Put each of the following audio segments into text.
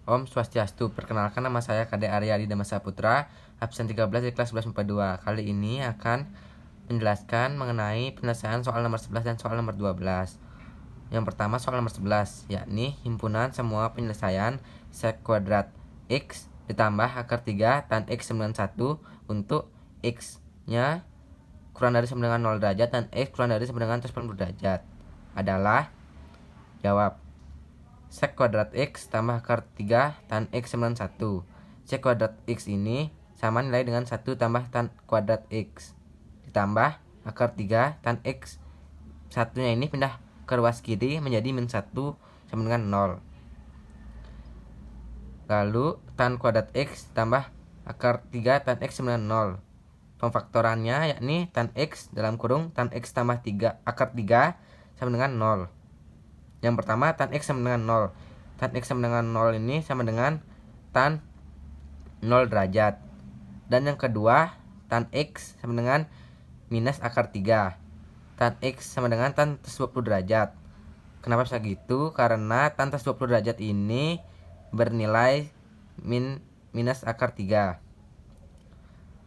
Om Swastiastu, perkenalkan nama saya Kade Aryadi Dhamma Saputra, absen 13 di kelas 11 MIPA 2. Kali ini akan menjelaskan mengenai penyelesaian soal nomor 11 dan soal nomor 12. Yang pertama soal nomor 11, yakni himpunan semua penyelesaian sek kuadrat X ditambah akar 3 tan X sama dengan 1 untuk X-nya kurang dari sama dengan 0 derajat dan X kurang dari sama dengan 180 derajat adalah, jawab, sek kuadrat X tambah akar 3 tan X sama dengan 1. Sek kuadrat X ini sama nilai dengan 1 tambah tan kuadrat X ditambah akar 3 tan X. Satunya ini pindah ke ruas kiri menjadi min 1 sama dengan 0. Lalu tan kuadrat X tambah akar 3 tan X sama dengan 0. Pemfaktorannya yakni tan X dalam kurung tan X tambah 3 akar 3 sama dengan 0. Yang pertama tan X sama dengan 0. Tan X sama dengan 0 ini sama dengan tan 0 derajat. Dan yang kedua tan X sama dengan minus akar 3. Tan X sama dengan tan 120 derajat. Kenapa bisa gitu? Karena tan 120 derajat ini bernilai minus akar 3.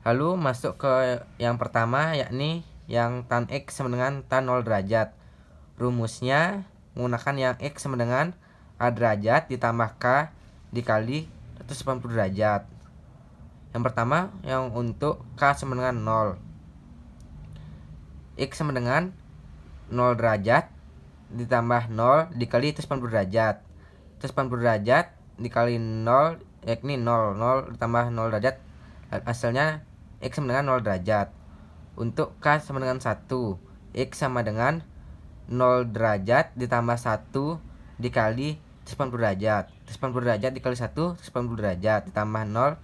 Lalu masuk ke yang pertama, yakni yang tan X sama dengan tan 0 derajat. Rumusnya menggunakan yang X sama dengan A derajat ditambah K dikali 180 derajat. Yang pertama yang untuk K sama dengan 0. X sama dengan 0 derajat ditambah 0 dikali 180 derajat. 180 derajat dikali 0 yakni 0. 0 ditambah 0 derajat hasilnya X sama dengan 0 derajat. Untuk K sama dengan 1. X sama dengan 0 derajat ditambah 1 dikali 180 derajat. 180 derajat dikali 1 180 derajat ditambah 0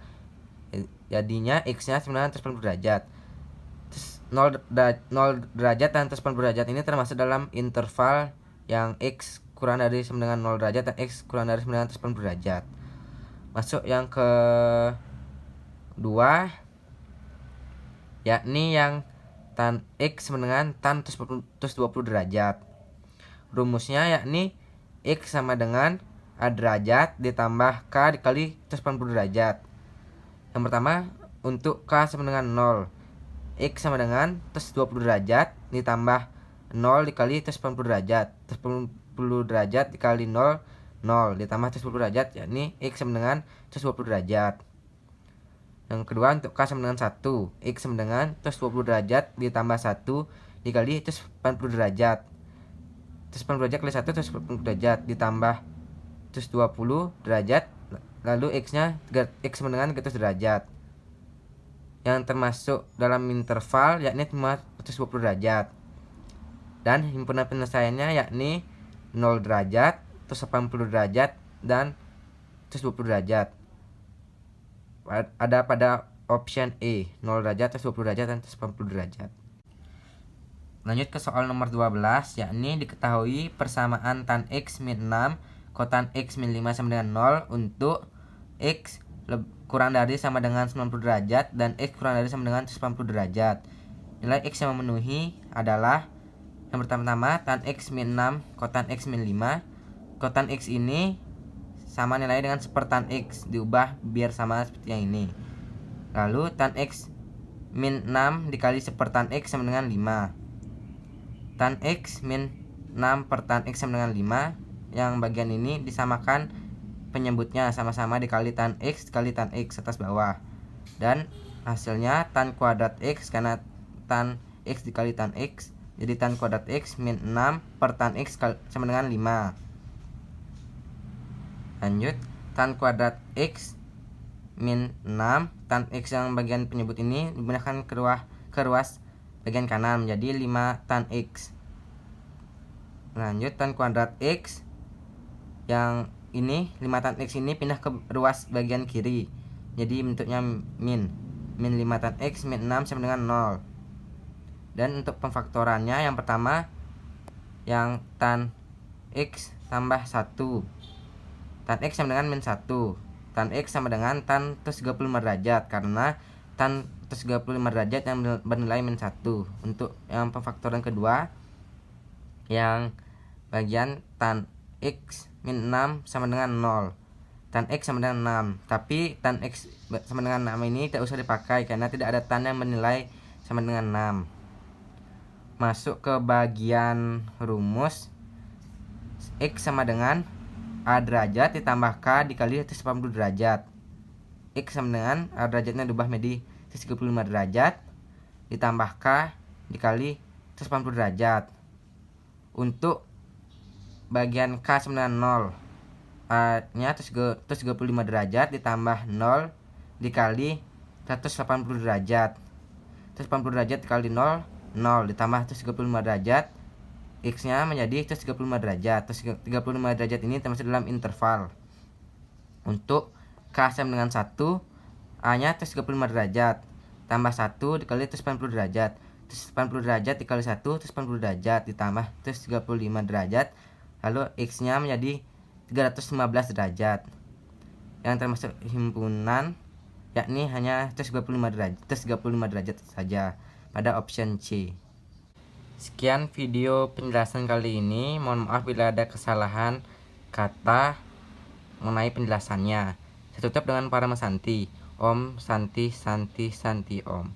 jadinya X nya sama dengan 180 derajat. 0 derajat dan 180 derajat ini termasuk dalam interval yang X kurang dari sama dengan 0 derajat dan X kurang dari sama dengan 180 derajat. Masuk yang kedua, yakni yang tan X sama dengan tan 120 derajat. Rumusnya yakni X sama dengan A derajat ditambah K dikali 180 derajat. Yang pertama untuk K sama dengan 0. X sama dengan 120 derajat ditambah 0 dikali 180 derajat. 180 derajat dikali 0 0 ditambah 120 derajat yakni X sama dengan 120 derajat. Yang kedua untuk K sama dengan 1. X sama dengan 120 derajat ditambah 1 dikali 180 derajat. 180 derajat kali 1 180 derajat ditambah 120 derajat. Lalu X nya X sama dengan 300 derajat. Yang termasuk dalam interval yakni 120 derajat. Dan himpunan penyelesaiannya yakni 0 derajat, 180 derajat, dan 120 derajat. Ada pada option E, 0 derajat, 120 derajat, dan 180 derajat. Lanjut ke soal nomor 12, yakni diketahui persamaan tan X min 6 kotan X min 5 sama dengan 0 untuk X kurang dari sama dengan 90 derajat dan X kurang dari sama dengan 180 derajat. Nilai X yang memenuhi adalah yang pertama-tama tan X min 6 kotan X min 5. Kotan X ini sama nilainya dengan sepertan X, diubah biar sama seperti yang ini. Lalu tan X min 6 dikali sepertan X sama dengan 5. Tan X min 6 per tan X sama dengan 5. Yang bagian ini disamakan penyebutnya sama-sama dikali tan X dikali tan X atas bawah. Dan hasilnya tan kuadrat X karena tan X dikali tan X. Jadi tan kuadrat X min 6 per tan X sama dengan 5. Lanjut, tan kuadrat X min 6 tan X yang bagian penyebut ini digunakan ke ruas bagian kanan menjadi 5 tan X. Lanjut, tan kuadrat X yang ini 5 tan X ini pindah ke ruas bagian kiri. Jadi bentuknya min 5 tan X min 6 sama dengan 0. Dan untuk pemfaktorannya yang pertama yang tan X tambah 1. Tan X sama dengan min 1. Tan X sama dengan tan 35 derajat karena tan 35 derajat yang bernilai min 1. Untuk yang pemfaktoran kedua yang bagian tan X min 6 sama dengan 0. tan X sama dengan 6. Tapi tan X sama dengan 6 ini tidak usah dipakai karena tidak ada tan yang menilai sama dengan 6. Masuk ke bagian rumus. X sama dengan A derajat ditambah K dikali 180 derajat. X sama dengan A derajatnya diubah menjadi 135 derajat ditambah K dikali 180 derajat. Untuk bagian K sama dengan 0, A nya 135 derajat ditambah 0 dikali 180 derajat. 180 derajat dikali 0, 0 ditambah 135 derajat, X nya menjadi 135 derajat. 135 derajat ini termasuk dalam interval. Untuk K sama dengan 1, A nya 135 derajat tambah 1 dikali 180 derajat. 180 derajat dikali 1, 180 derajat ditambah 135 derajat, lalu X nya menjadi 315 derajat. Yang termasuk himpunan yakni hanya 135 derajat saja pada option C. Sekian video penjelasan kali ini. Mohon maaf bila ada kesalahan kata mengenai penjelasannya. Saya tutup dengan para Santi. Om Santi Santi Santi Om.